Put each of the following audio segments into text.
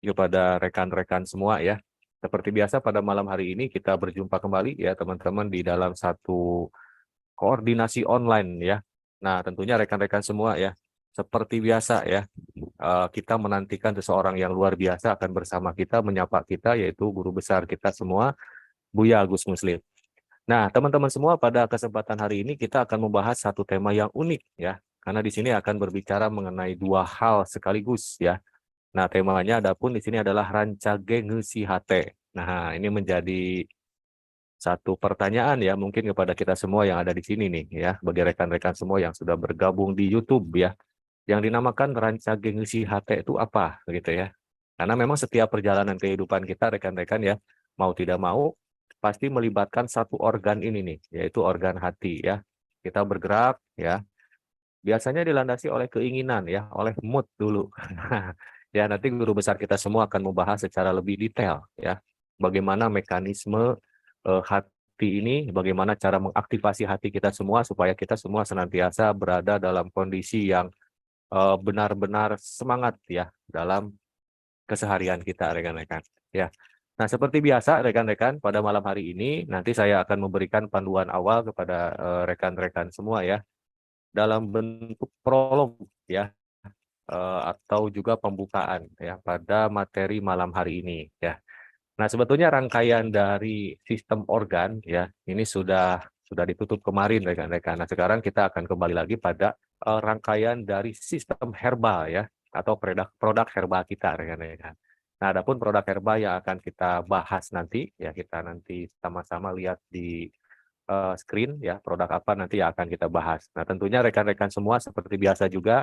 kepada rekan-rekan semua ya. Seperti biasa pada malam hari ini kita berjumpa kembali ya teman-teman di dalam satu koordinasi online ya. Nah, tentunya rekan-rekan semua ya, seperti biasa ya, kita menantikan seseorang yang luar biasa akan bersama kita, menyapa kita, yaitu guru besar kita semua, Buya Agus Muslim. Nah, teman-teman semua, pada kesempatan hari ini kita akan membahas satu tema yang unik ya, karena di sini akan berbicara mengenai dua hal sekaligus ya. Nah, temanya adapun di sini adalah rancage ngesihate. Nah, ini menjadi satu pertanyaan ya mungkin kepada kita semua yang ada di sini nih ya, bagi rekan-rekan semua yang sudah bergabung di YouTube ya, yang dinamakan rancage ngesihate itu apa gitu ya. Karena memang setiap perjalanan kehidupan kita rekan-rekan ya, mau tidak mau pasti melibatkan satu organ ini nih, yaitu organ hati ya. Kita bergerak ya, biasanya dilandasi oleh keinginan ya, oleh mood dulu. Ya, nanti guru besar kita semua akan membahas secara lebih detail ya, bagaimana mekanisme hati ini, bagaimana cara mengaktifasi hati kita semua supaya kita semua senantiasa berada dalam kondisi yang benar-benar semangat ya dalam keseharian kita rekan-rekan. Ya. Nah, seperti biasa rekan-rekan, pada malam hari ini nanti saya akan memberikan panduan awal kepada rekan-rekan semua ya dalam bentuk prolog ya, atau juga pembukaan ya pada materi malam hari ini ya. Nah, sebetulnya rangkaian dari sistem organ ya ini sudah ditutup kemarin rekan-rekan. Nah, sekarang kita akan kembali lagi pada rangkaian dari sistem herbal ya, atau produk herbal kita rekan-rekan. Nah, adapun produk herbal yang akan kita bahas nanti ya, kita nanti sama-sama lihat di screen ya, produk apa nanti yang akan kita bahas. Nah, tentunya rekan-rekan semua seperti biasa juga,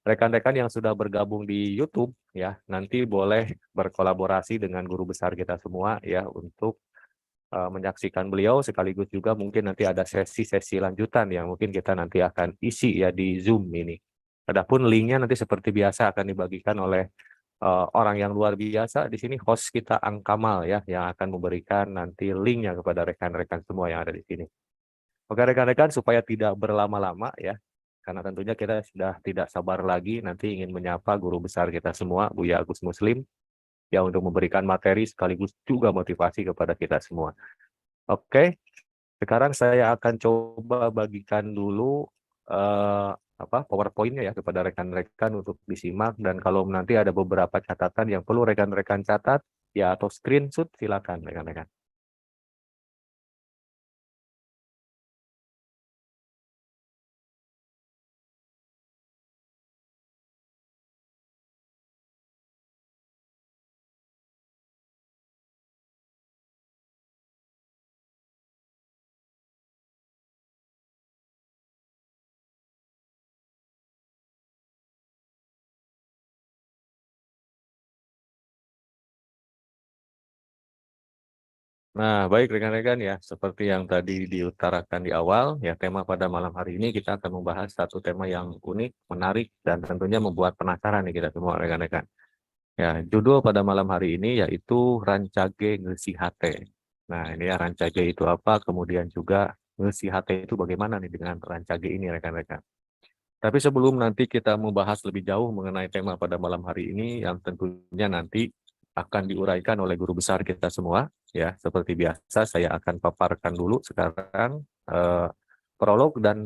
rekan-rekan yang sudah bergabung di YouTube ya, nanti boleh berkolaborasi dengan guru besar kita semua ya untuk menyaksikan beliau, sekaligus juga mungkin nanti ada sesi-sesi lanjutan yang mungkin kita nanti akan isi ya di Zoom ini. Adapun linknya nanti seperti biasa akan dibagikan oleh orang yang luar biasa di sini, host kita Angkamal ya, yang akan memberikan nanti linknya kepada rekan-rekan semua yang ada di sini. Oke rekan-rekan, supaya tidak berlama-lama ya, karena tentunya kita sudah tidak sabar lagi nanti ingin menyapa guru besar kita semua, Buya Agus Muslim, yang untuk memberikan materi sekaligus juga motivasi kepada kita semua. Oke, sekarang saya akan coba bagikan dulu PowerPoint-nya ya kepada rekan-rekan untuk disimak, dan kalau nanti ada beberapa catatan yang perlu rekan-rekan catat ya atau screenshot, silakan rekan-rekan. Nah, baik rekan-rekan ya, seperti yang tadi diutarakan di awal, ya tema pada malam hari ini kita akan membahas satu tema yang unik, menarik, dan tentunya membuat penasaran nih kita semua rekan-rekan. Ya, judul pada malam hari ini yaitu Rancage Ngesihate. Nah, ini ya Rancage itu apa, kemudian juga Ngesihate itu bagaimana nih dengan Rancage ini rekan-rekan. Tapi sebelum nanti kita membahas lebih jauh mengenai tema pada malam hari ini yang tentunya nanti akan diuraikan oleh guru besar kita semua, ya seperti biasa saya akan paparkan dulu sekarang prolog, dan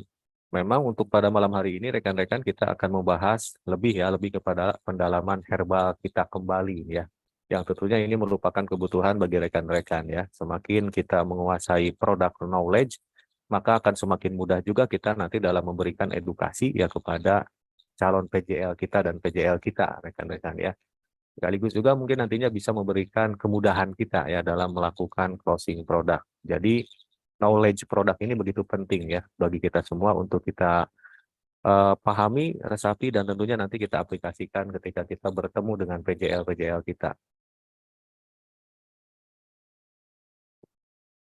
memang untuk pada malam hari ini rekan-rekan kita akan membahas lebih kepada pendalaman herbal kita kembali ya. Yang tentunya ini merupakan kebutuhan bagi rekan-rekan ya. Semakin kita menguasai produk knowledge, maka akan semakin mudah juga kita nanti dalam memberikan edukasi ya kepada calon PJL kita dan PJL kita, rekan-rekan ya. Sekaligus juga mungkin nantinya bisa memberikan kemudahan kita ya dalam melakukan closing produk. Jadi knowledge produk ini begitu penting ya bagi kita semua untuk kita pahami, resapi, dan tentunya nanti kita aplikasikan ketika kita bertemu dengan PJL-PJL kita.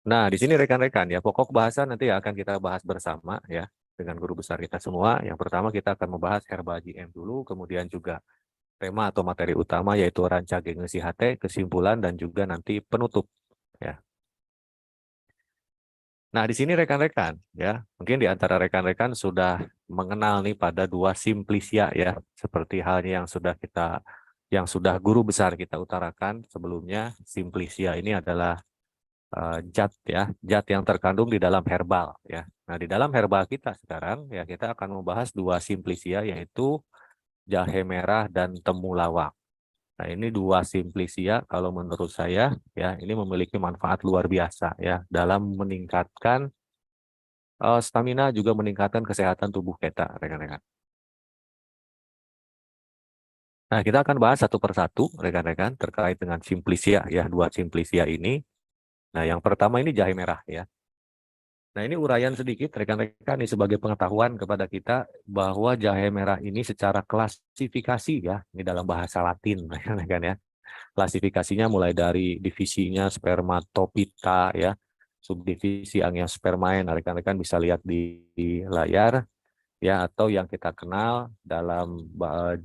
Nah, di sini rekan-rekan ya, pokok bahasa nanti akan kita bahas bersama ya dengan guru besar kita semua. Yang pertama kita akan membahas herbal GM dulu, kemudian juga tema atau materi utama yaitu Rancage Ngesihate, kesimpulan, dan juga nanti penutup ya. Nah, di sini rekan-rekan ya, mungkin di antara rekan-rekan sudah mengenal nih pada dua simplisia ya, seperti halnya yang sudah kita yang sudah guru besar kita utarakan sebelumnya, Simplicia ini adalah zat ya, zat yang terkandung di dalam herbal ya. Nah, di dalam herbal kita sekarang ya kita akan membahas dua Simplicia yaitu jahe merah dan temulawak. Nah, ini dua Simplicia kalau menurut saya ya ini memiliki manfaat luar biasa ya dalam meningkatkan stamina, juga meningkatkan kesehatan tubuh kita, rekan-rekan. Nah, kita akan bahas satu persatu, rekan-rekan, terkait dengan Simplicia ya, dua Simplicia ini. Nah, yang pertama ini jahe merah ya. Nah, ini uraian sedikit rekan-rekan ini sebagai pengetahuan kepada kita bahwa jahe merah ini secara klasifikasi ya, ini dalam bahasa Latin rekan-rekan ya. Klasifikasinya mulai dari divisinya Spermatophyta ya, subdivisi Angiospermae. Nah, rekan-rekan bisa lihat di layar ya, atau yang kita kenal dalam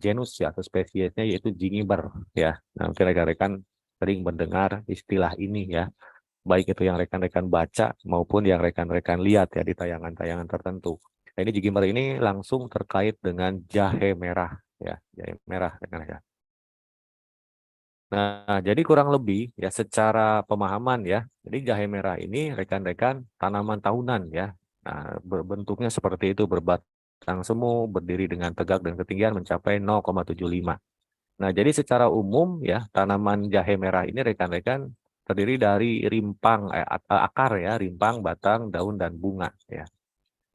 genus ya atau spesiesnya yaitu Gingiber ya. Nah, mungkin rekan-rekan sering mendengar istilah ini ya, baik itu yang rekan-rekan baca maupun yang rekan-rekan lihat ya di tayangan-tayangan tertentu. Nah, ini Gingiber ini langsung terkait dengan jahe merah ya, jahe merah rekan-rekan. Nah, jadi kurang lebih ya secara pemahaman ya, jadi jahe merah ini rekan-rekan tanaman tahunan ya. Nah, bentuknya seperti itu, berbatang semu, berdiri dengan tegak dan ketinggian mencapai 0,75. Nah, jadi secara umum ya, tanaman jahe merah ini rekan-rekan terdiri dari rimpang, akar ya, rimpang, batang, daun, dan bunga ya.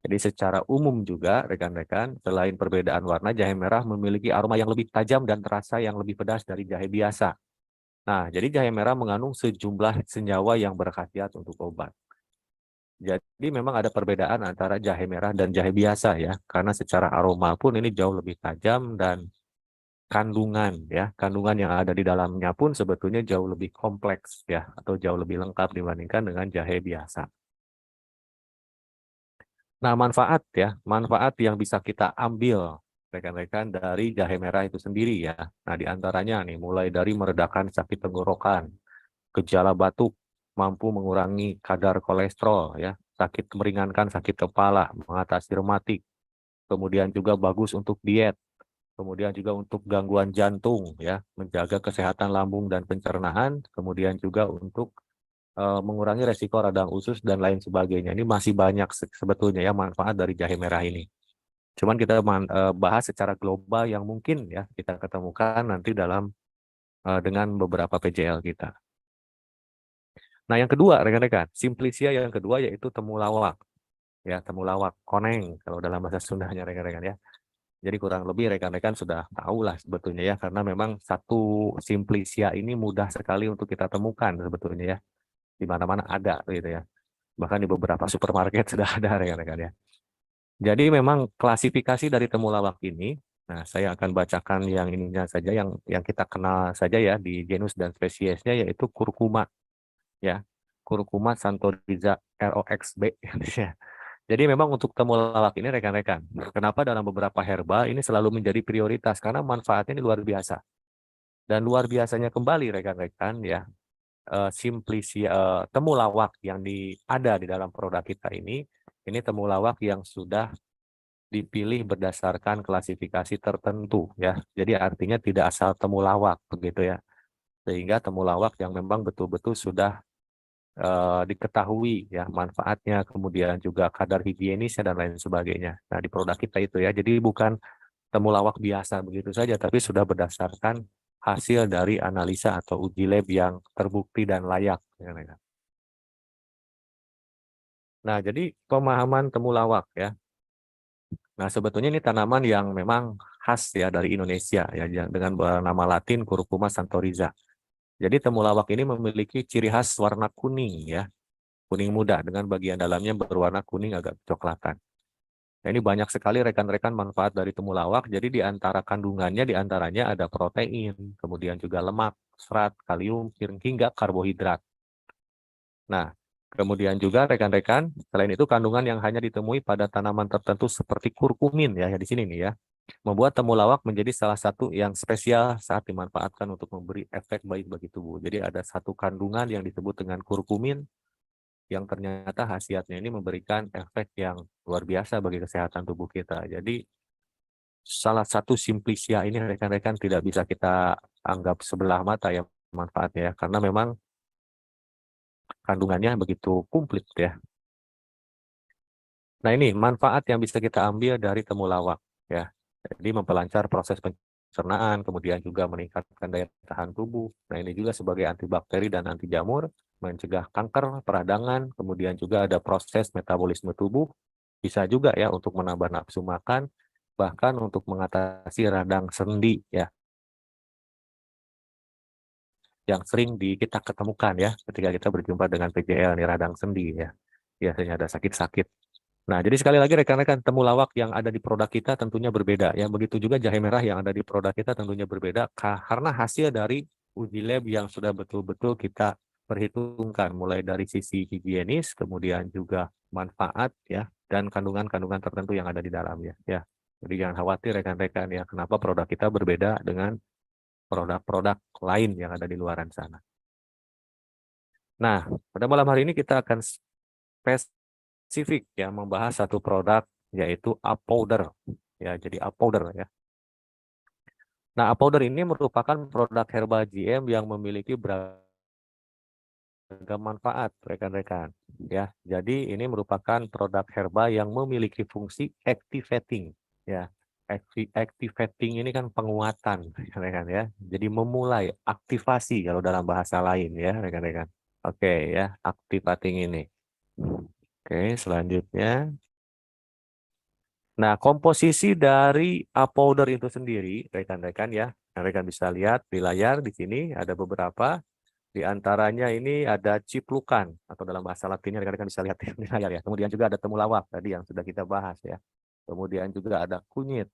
Jadi secara umum juga rekan-rekan, selain perbedaan warna, jahe merah memiliki aroma yang lebih tajam dan terasa yang lebih pedas dari jahe biasa. Nah, jadi jahe merah mengandung sejumlah senyawa yang berkhasiat untuk obat. Jadi memang ada perbedaan antara jahe merah dan jahe biasa ya, karena secara aroma pun ini jauh lebih tajam dan kandungan ya, kandungan yang ada di dalamnya pun sebetulnya jauh lebih kompleks ya, atau jauh lebih lengkap dibandingkan dengan jahe biasa. Nah, manfaat yang bisa kita ambil rekan-rekan dari jahe merah itu sendiri ya. Nah, di antaranya nih mulai dari meredakan sakit tenggorokan, gejala batuk, mampu mengurangi kadar kolesterol ya, meringankan sakit kepala, mengatasi rematik, kemudian juga bagus untuk diet, kemudian juga untuk gangguan jantung ya, menjaga kesehatan lambung dan pencernaan, kemudian juga untuk mengurangi resiko radang usus dan lain sebagainya. Ini masih banyak sebetulnya ya manfaat dari jahe merah ini. Cuman kita bahas secara global yang mungkin ya kita ketemukan nanti dalam dengan beberapa PJL kita. Nah, yang kedua, rekan-rekan, Simplicia yang kedua yaitu temulawak. Ya, temulawak koneng kalau dalam bahasa Sundanya rekan-rekan ya. Jadi kurang lebih rekan-rekan sudah tahu lah sebetulnya ya, karena memang satu Simplicia ini mudah sekali untuk kita temukan sebetulnya ya. Di mana-mana ada gitu ya. Bahkan di beberapa supermarket sudah ada rekan-rekan ya. Jadi memang klasifikasi dari temulawak ini, nah saya akan bacakan yang ininya saja, yang kita kenal saja ya di genus dan spesiesnya yaitu kurkuma ya. Curcuma santoriza ROXB ya. Jadi memang untuk temulawak ini rekan-rekan, kenapa dalam beberapa herbal ini selalu menjadi prioritas karena manfaatnya ini luar biasa. Dan luar biasanya kembali rekan-rekan ya, temulawak yang ada di dalam produk kita ini temulawak yang sudah dipilih berdasarkan klasifikasi tertentu ya. Jadi artinya tidak asal temulawak begitu ya. Sehingga temulawak yang memang betul-betul sudah diketahui ya manfaatnya, kemudian juga kadar higienisnya dan lain sebagainya. Nah, di produk kita itu ya. Jadi bukan temulawak biasa begitu saja, tapi sudah berdasarkan hasil dari analisa atau uji lab yang terbukti dan layak. Nah, jadi pemahaman temulawak ya. Nah, sebetulnya ini tanaman yang memang khas ya dari Indonesia ya, dengan nama Latin Curcuma santoriza. Jadi temulawak ini memiliki ciri khas warna kuning ya, kuning muda dengan bagian dalamnya berwarna kuning agak kecoklatan. Nah, ini banyak sekali rekan-rekan manfaat dari temulawak. Jadi di antara kandungannya di antaranya ada protein, kemudian juga lemak, serat, kalium, hingga karbohidrat. Nah, kemudian juga rekan-rekan, selain itu kandungan yang hanya ditemui pada tanaman tertentu seperti kurkumin ya, di sini nih ya, membuat temulawak menjadi salah satu yang spesial saat dimanfaatkan untuk memberi efek baik bagi tubuh. Jadi ada satu kandungan yang disebut dengan kurkumin yang ternyata khasiatnya ini memberikan efek yang luar biasa bagi kesehatan tubuh kita. Jadi salah satu Simplicia ini rekan-rekan tidak bisa kita anggap sebelah mata ya manfaatnya ya, karena memang kandungannya begitu komplit ya. Nah ini manfaat yang bisa kita ambil dari temulawak ya. Jadi memperlancar proses pencernaan, kemudian juga meningkatkan daya tahan tubuh. Nah ini juga sebagai antibakteri dan anti jamur, mencegah kanker, peradangan, kemudian juga ada proses metabolisme tubuh, bisa juga ya untuk menambah nafsu makan, bahkan untuk mengatasi radang sendi ya, yang sering kita ketemukan ya ketika kita berjumpa dengan PJL nih, radang sendi ya. Biasanya ada sakit-sakit. Nah, jadi sekali lagi rekan-rekan, temulawak yang ada di produk kita tentunya berbeda ya. Begitu juga jahe merah yang ada di produk kita tentunya berbeda karena hasil dari uji lab yang sudah betul-betul kita perhitungkan mulai dari sisi higienis, kemudian juga manfaat ya, dan kandungan-kandungan tertentu yang ada di dalamnya ya. Jadi jangan khawatir rekan-rekan ya, kenapa produk kita berbeda dengan produk-produk lain yang ada di luaran sana. Nah, pada malam hari ini kita akan spesifik ya membahas satu produk yaitu Apowder ya, jadi Apowder ya. Nah, Apowder ini merupakan produk herbal GM yang memiliki beragam manfaat rekan-rekan ya. Jadi ini merupakan produk herbal yang memiliki fungsi activating ya. Activating ini kan penguatan rekan-rekan ya. Jadi memulai aktivasi kalau dalam bahasa lain ya rekan-rekan. Oke ya, activating ini. Oke, selanjutnya. Nah, komposisi dari powder itu sendiri, rekan-rekan ya, rekan bisa lihat di layar di sini ada beberapa. Di antaranya ini ada ciplukan atau dalam bahasa Latinnya rekan-rekan bisa lihat di layar ya. Kemudian juga ada temulawak tadi yang sudah kita bahas ya. Kemudian juga ada kunyit,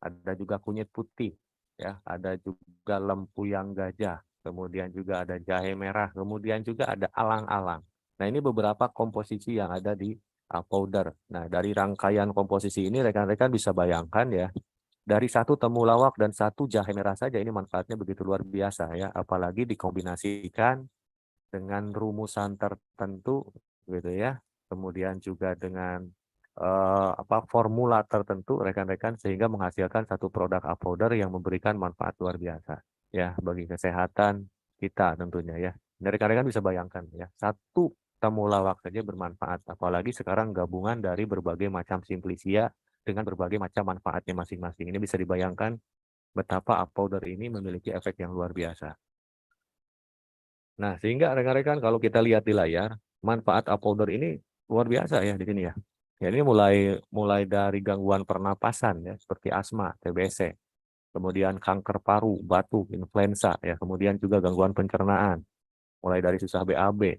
ada juga kunyit putih ya, ada juga lempuyang gajah, kemudian juga ada jahe merah, kemudian juga ada alang-alang. Nah, ini beberapa komposisi yang ada di powder. Nah, dari rangkaian komposisi ini rekan-rekan bisa bayangkan ya, dari satu temulawak dan satu jahe merah saja ini manfaatnya begitu luar biasa ya, apalagi dikombinasikan dengan rumusan tertentu gitu ya. Kemudian juga dengan formula tertentu rekan-rekan sehingga menghasilkan satu produk powder yang memberikan manfaat luar biasa ya bagi kesehatan kita tentunya ya. Dari rekan-rekan bisa bayangkan ya, satu temulawak saja bermanfaat, apalagi sekarang gabungan dari berbagai macam simplisia dengan berbagai macam manfaatnya masing-masing. Ini bisa dibayangkan betapa powder ini memiliki efek yang luar biasa. Nah, sehingga rekan-rekan kalau kita lihat di layar, manfaat powder ini luar biasa ya di sini ya. Ya, ini mulai dari gangguan pernapasan ya, seperti asma, TBC, kemudian kanker paru, batuk, influenza ya, kemudian juga gangguan pencernaan, mulai dari susah BAB,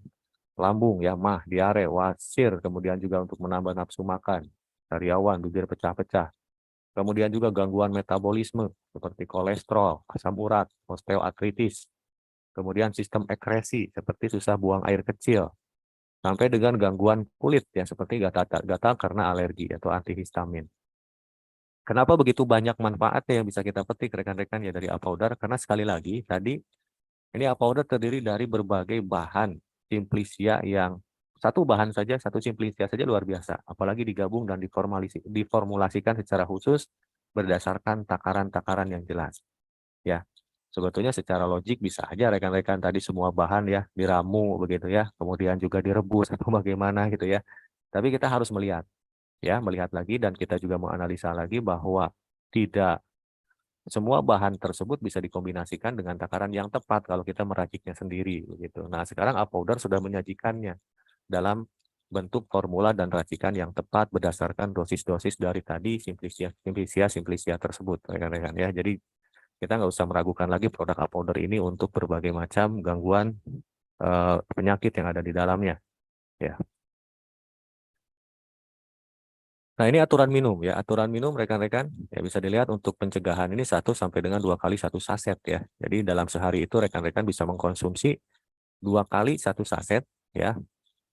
lambung ya, mah, diare, wasir, kemudian juga untuk menambah nafsu makan, sariawan, bibir pecah-pecah. Kemudian juga gangguan metabolisme seperti kolesterol, asam urat, osteoartritis. Kemudian sistem ekskresi seperti susah buang air kecil. Sampai dengan gangguan kulit ya seperti gatal karena alergi atau antihistamin. Kenapa begitu banyak manfaatnya yang bisa kita petik rekan-rekan ya dari powder? Karena sekali lagi tadi ini powder terdiri dari berbagai bahan simplisia yang satu bahan saja, satu simplisia saja luar biasa. Apalagi digabung dan diformulasikan secara khusus berdasarkan takaran-takaran yang jelas. Ya, sebetulnya secara logik bisa aja rekan-rekan tadi semua bahan ya diramu begitu ya, kemudian juga direbus atau bagaimana gitu ya. Tapi kita harus melihat ya, melihat lagi dan kita juga menganalisa lagi bahwa tidak semua bahan tersebut bisa dikombinasikan dengan takaran yang tepat kalau kita meraciknya sendiri begitu. Nah, sekarang Apowder sudah menyajikannya dalam bentuk formula dan racikan yang tepat berdasarkan dosis-dosis dari tadi simplisia tersebut rekan-rekan ya. Jadi kita nggak usah meragukan lagi produk Apowder ini untuk berbagai macam gangguan penyakit yang ada di dalamnya ya. Nah, ini aturan minum ya. Aturan minum rekan-rekan ya bisa dilihat untuk pencegahan ini 1 sampai dengan 2 kali 1 saset ya. Jadi dalam sehari itu rekan-rekan bisa mengkonsumsi 2 kali 1 saset ya.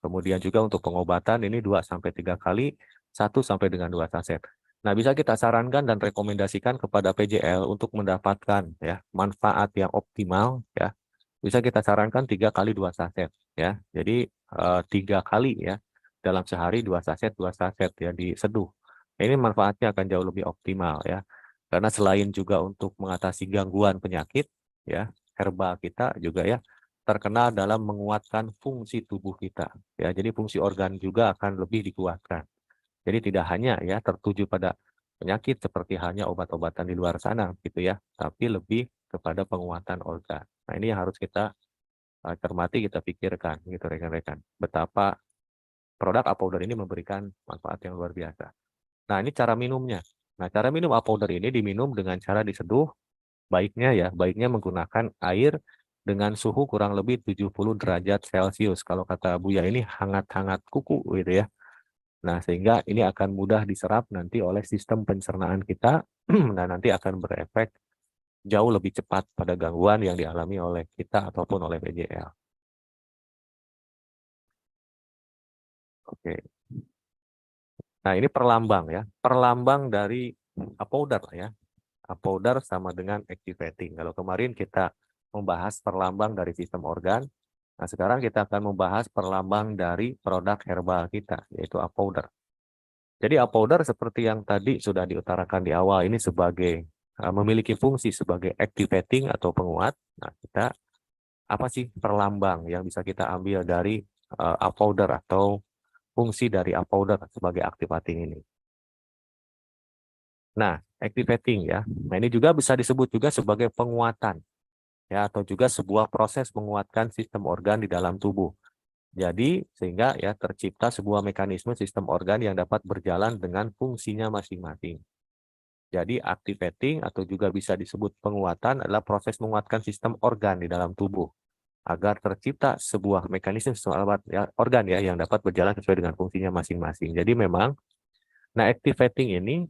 Kemudian juga untuk pengobatan ini 2 sampai 3 kali 1 sampai dengan 2 saset. Nah, bisa kita sarankan dan rekomendasikan kepada PJL untuk mendapatkan ya manfaat yang optimal ya. Bisa kita sarankan 3 kali 2 saset ya. Jadi 3 kali ya dalam sehari 2 saset ya diseduh. Ini manfaatnya akan jauh lebih optimal ya. Karena selain juga untuk mengatasi gangguan penyakit, ya, herbal kita juga ya terkenal dalam menguatkan fungsi tubuh kita. Ya, jadi fungsi organ juga akan lebih dikuatkan. Jadi tidak hanya ya tertuju pada penyakit seperti halnya obat-obatan di luar sana gitu ya, tapi lebih kepada penguatan organ. Nah, ini yang harus kita cermati, kita pikirkan gitu rekan-rekan. Betapa produk Apowder ini memberikan manfaat yang luar biasa. Nah, ini cara minumnya. Nah, cara minum Apowder ini diminum dengan cara diseduh, baiknya ya, baiknya menggunakan air dengan suhu kurang lebih 70 derajat Celcius. Kalau kata Buya ini hangat-hangat kuku gitu ya. Nah, sehingga ini akan mudah diserap nanti oleh sistem pencernaan kita dan nanti akan berefek jauh lebih cepat pada gangguan yang dialami oleh kita ataupun oleh PJL. Oke. Nah, ini perlambang ya. Perlambang dari Apowder ya. Apowder sama dengan activating. Kalau kemarin kita membahas perlambang dari sistem organ, nah sekarang kita akan membahas perlambang dari produk herbal kita, yaitu Apowder. Jadi Apowder seperti yang tadi sudah diutarakan di awal, ini sebagai memiliki fungsi sebagai activating atau penguat. Nah, kita apa sih perlambang yang bisa kita ambil dari Apowder atau fungsi dari Apowder sebagai activating ini? Nah, activating ya. Nah, ini juga bisa disebut juga sebagai penguatan ya, atau juga sebuah proses menguatkan sistem organ di dalam tubuh. Jadi sehingga ya tercipta sebuah mekanisme sistem organ yang dapat berjalan dengan fungsinya masing-masing. Jadi activating atau juga bisa disebut penguatan adalah proses menguatkan sistem organ di dalam tubuh agar tercipta sebuah mekanisme sistem organ ya yang dapat berjalan sesuai dengan fungsinya masing-masing. Jadi memang nah activating ini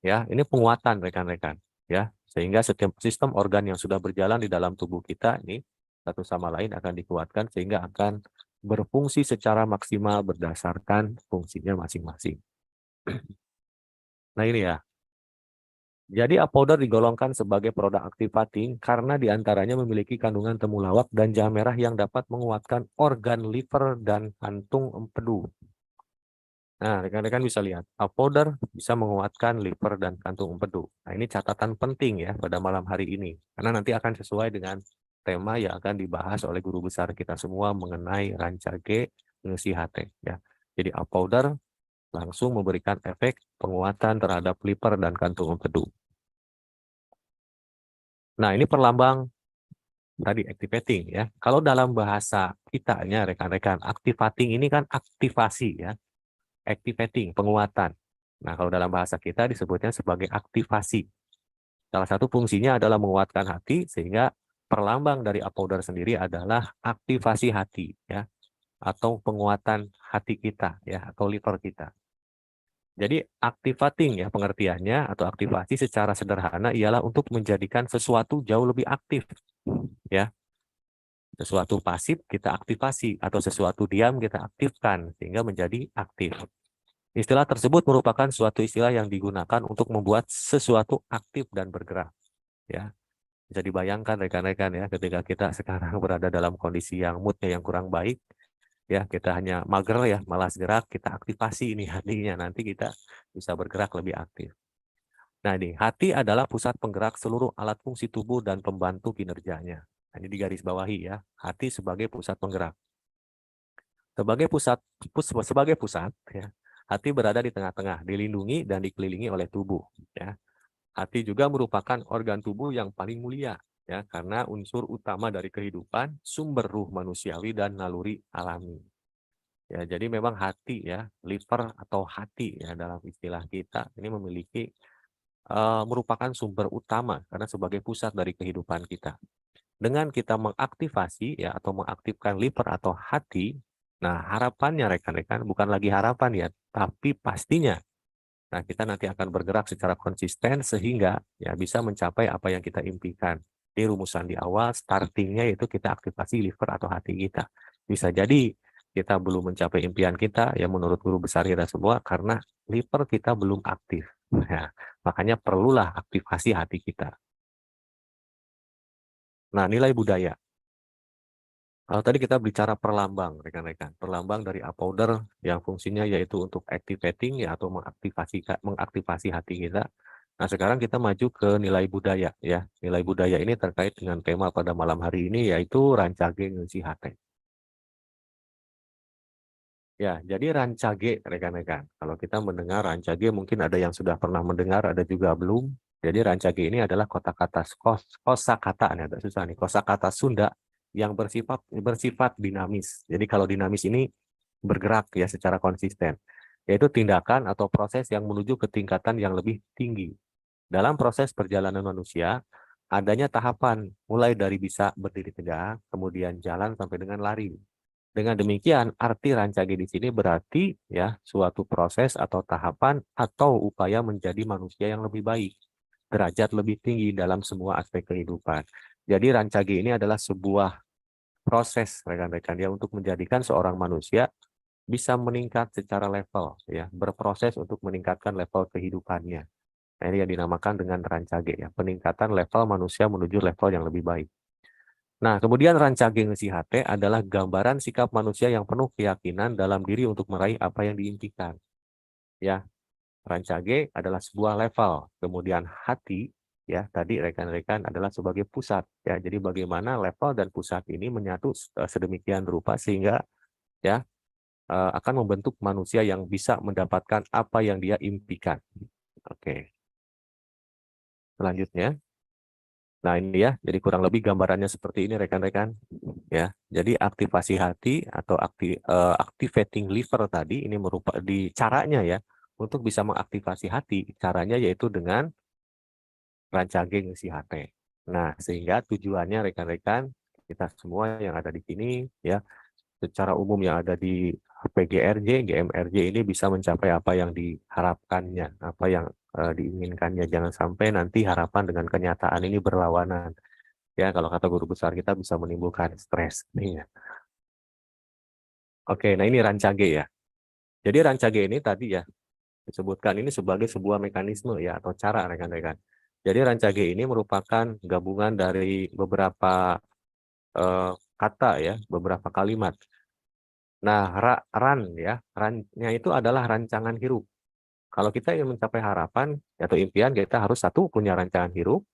ya ini penguatan rekan-rekan ya, sehingga setiap sistem organ yang sudah berjalan di dalam tubuh kita ini satu sama lain akan dikuatkan sehingga akan berfungsi secara maksimal berdasarkan fungsinya masing-masing. Nah ini ya. Jadi Apowder digolongkan sebagai produk activating karena diantaranya memiliki kandungan temulawak dan jahe merah yang dapat menguatkan organ liver dan kantung empedu. Nah, rekan-rekan bisa lihat, Apowder bisa menguatkan liver dan kantung empedu. Nah, ini catatan penting ya pada malam hari ini, karena nanti akan sesuai dengan tema yang akan dibahas oleh guru besar kita semua mengenai Rancage Ngesi HT. Ya. Jadi Apowder langsung memberikan efek penguatan terhadap liver dan kantung empedu. Nah, ini perlambang tadi activating ya. Kalau dalam bahasa kitanya rekan-rekan, activating ini kan aktivasi ya. Activating, penguatan. Nah, kalau dalam bahasa kita disebutnya sebagai aktivasi. Salah satu fungsinya adalah menguatkan hati, sehingga perlambang dari Apowder sendiri adalah aktivasi hati, ya, atau penguatan hati kita, ya, atau liver kita. Jadi, activating ya pengertiannya atau aktivasi secara sederhana ialah untuk menjadikan sesuatu jauh lebih aktif, ya. Sesuatu pasif kita aktivasi atau sesuatu diam kita aktifkan sehingga menjadi aktif. Istilah tersebut merupakan suatu istilah yang digunakan untuk membuat sesuatu aktif dan bergerak. Ya, bisa dibayangkan rekan-rekan ya, ketika kita sekarang berada dalam kondisi yang moodnya yang kurang baik, ya kita hanya mager ya, malas gerak, kita aktifasi ini hatinya, nanti kita bisa bergerak lebih aktif. Nah ini, hati adalah pusat penggerak seluruh alat fungsi tubuh dan pembantu kinerjanya. Nah, ini digarisbawahi ya, hati sebagai pusat penggerak. Sebagai pusat ya, hati berada di tengah-tengah, dilindungi dan dikelilingi oleh tubuh. Ya. Hati juga merupakan organ tubuh yang paling mulia, ya, karena unsur utama dari kehidupan, sumber ruh manusiawi dan naluri alami. Ya, jadi memang hati ya, liver atau hati ya dalam istilah kita ini memiliki merupakan sumber utama karena sebagai pusat dari kehidupan kita. Dengan kita mengaktifasi ya atau mengaktifkan liver atau hati, nah harapannya rekan-rekan bukan lagi harapan ya, tapi pastinya. Nah, kita nanti akan bergerak secara konsisten sehingga ya bisa mencapai apa yang kita impikan. Di rumusan di awal, startingnya itu kita aktivasi liver atau hati kita. Bisa jadi kita belum mencapai impian kita, ya menurut guru besar kita semua, karena liver kita belum aktif. Ya, makanya perlulah aktivasi hati kita. Nah, nilai budaya. Kalau tadi kita bicara perlambang, rekan-rekan. Perlambang dari Apowder yang fungsinya yaitu untuk activating ya atau mengaktifasi hati kita. Nah, sekarang kita maju ke nilai budaya ya. Nilai budaya ini terkait dengan tema pada malam hari ini yaitu Rancage Ngeusi Hate. Ya, jadi Rancage rekan-rekan. Kalau kita mendengar Rancage mungkin ada yang sudah pernah mendengar, ada juga belum. Jadi Rancage ini adalah kosakata, ini agak susah nih, kosakata Sunda yang bersifat dinamis. Jadi kalau dinamis ini bergerak ya secara konsisten, yaitu tindakan atau proses yang menuju ke tingkatan yang lebih tinggi. Dalam proses perjalanan manusia, adanya tahapan mulai dari bisa berdiri tegak, kemudian jalan sampai dengan lari. Dengan demikian, arti Rancage di sini berarti ya suatu proses atau tahapan atau upaya menjadi manusia yang lebih baik, derajat lebih tinggi dalam semua aspek kehidupan. Jadi Rancage ini adalah sebuah proses rekan-rekan ya untuk menjadikan seorang manusia bisa meningkat secara level ya, berproses untuk meningkatkan level kehidupannya. Nah, ini yang dinamakan dengan Rancage ya, peningkatan level manusia menuju level yang lebih baik. Nah, kemudian Rancage Ngeusi Hate adalah gambaran sikap manusia yang penuh keyakinan dalam diri untuk meraih apa yang diimpikan. Ya, Rancage adalah sebuah level. Kemudian hati, ya tadi rekan-rekan adalah sebagai pusat. Ya, jadi bagaimana level dan pusat ini menyatu sedemikian rupa sehingga ya akan membentuk manusia yang bisa mendapatkan apa yang dia impikan. Oke, selanjutnya. Nah, ini ya, jadi kurang lebih gambarannya seperti ini rekan-rekan. Ya, jadi aktivasi hati atau activating liver tadi ini merupakan di caranya ya untuk bisa mengaktifasi hati. Caranya yaitu dengan Rancage Ngeusi Hate. Nah, sehingga tujuannya rekan-rekan kita semua yang ada di sini ya, secara umum yang ada di PGRJ, GMRJ ini bisa mencapai apa yang diharapkannya, apa yang diinginkannya. Jangan sampai nanti harapan dengan kenyataan ini berlawanan. Ya, kalau kata guru besar kita bisa menimbulkan stres. Nih ya. Oke, nah ini Rancage ya. Jadi Rancage ini tadi ya disebutkan ini sebagai sebuah mekanisme ya atau cara rekan-rekan. Jadi Rancage ini merupakan gabungan dari beberapa kata ya, beberapa kalimat. Nah, ran ya, rannya itu adalah rancangan hirup. Kalau kita ingin mencapai harapan atau impian, kita harus satu punya rancangan hirup,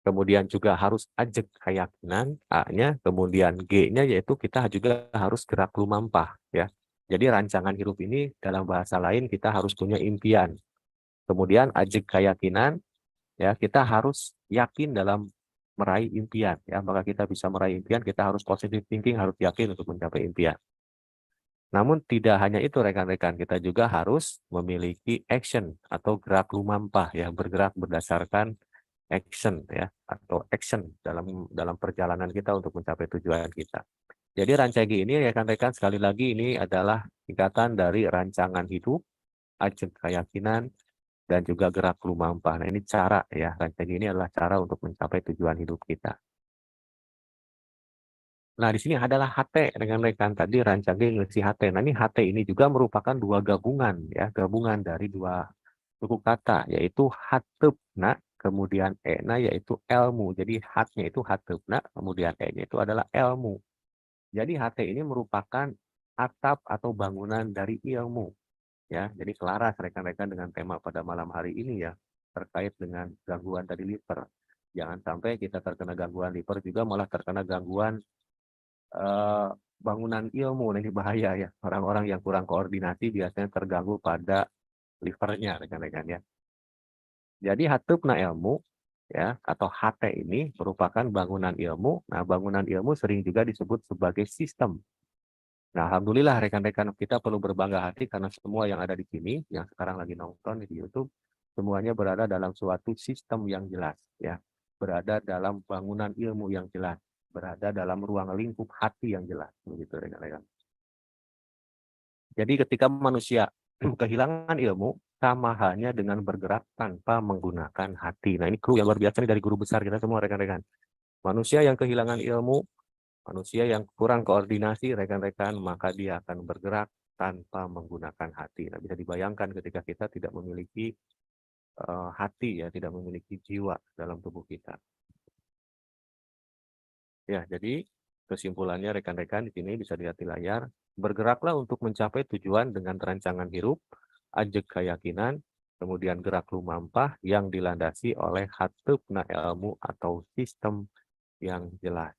kemudian juga harus ajek keyakinan A-nya, kemudian G-nya yaitu kita juga harus gerak lumampah ya. Jadi rancangan hirup ini dalam bahasa lain kita harus punya impian. Kemudian ajek keyakinan ya kita harus yakin dalam meraih impian ya. Maka kita bisa meraih impian, kita harus positive thinking, harus yakin untuk mencapai impian. Namun tidak hanya itu rekan-rekan, kita juga harus memiliki action atau gerak lumampah ya, bergerak berdasarkan action ya atau action dalam perjalanan kita untuk mencapai tujuan kita. Jadi Rancage ini rekan-rekan sekali lagi ini adalah tingkatan dari rancangan hidup, ajeng keyakinan dan juga gerak lumampah. Nah, ini cara ya, Rancage ini adalah cara untuk mencapai tujuan hidup kita. Nah, di sini adalah HT rekan-rekan tadi Rancage Ngeusi Hate. Nah, ini HT ini juga merupakan dua gabungan ya, gabungan dari dua suku kata yaitu hatepna kemudian ena yaitu ilmu. Jadi hatnya itu hatepna, kemudian e-nya itu adalah ilmu. Jadi HT ini merupakan atap atau bangunan dari ilmu ya. Jadi selaras rekan-rekan dengan tema pada malam hari ini ya terkait dengan gangguan dari liver. Jangan sampai kita terkena gangguan liver juga malah terkena gangguan eh, bangunan ilmu. Nah, ini bahaya ya. Orang-orang yang kurang koordinasi biasanya terganggu pada livernya, rekan-rekan ya. Jadi hatupna ilmu ya atau HT ini merupakan bangunan ilmu. Nah, bangunan ilmu sering juga disebut sebagai sistem. Nah, alhamdulillah rekan-rekan kita perlu berbangga hati karena semua yang ada di sini, yang sekarang lagi nonton di YouTube, semuanya berada dalam suatu sistem yang jelas ya. Berada dalam bangunan ilmu yang jelas, berada dalam ruang lingkup hati yang jelas begitu rekan-rekan. Jadi ketika manusia kehilangan ilmu, sama halnya dengan bergerak tanpa menggunakan hati. Nah, ini clue yang luar biasa nih dari guru besar kita semua rekan-rekan. Manusia yang kehilangan ilmu, manusia yang kurang koordinasi rekan-rekan, maka dia akan bergerak tanpa menggunakan hati. Nah, bisa dibayangkan ketika kita tidak memiliki hati ya, tidak memiliki jiwa dalam tubuh kita. Ya, jadi kesimpulannya rekan-rekan di sini bisa dilihat di layar. Bergeraklah untuk mencapai tujuan dengan rancangan hirup, ajak keyakinan, kemudian gerak lumampah yang dilandasi oleh hatepna ilmu atau sistem yang jelas.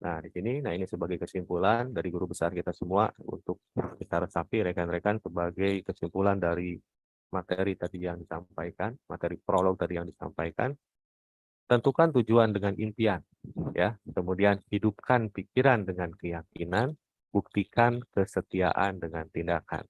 Nah, di sini, ini sebagai kesimpulan dari guru besar kita semua untuk kita resapi rekan-rekan sebagai kesimpulan dari materi tadi yang disampaikan, materi prolog tadi yang disampaikan. Tentukan tujuan dengan impian, ya. Kemudian hidupkan pikiran dengan keyakinan, buktikan kesetiaan dengan tindakan.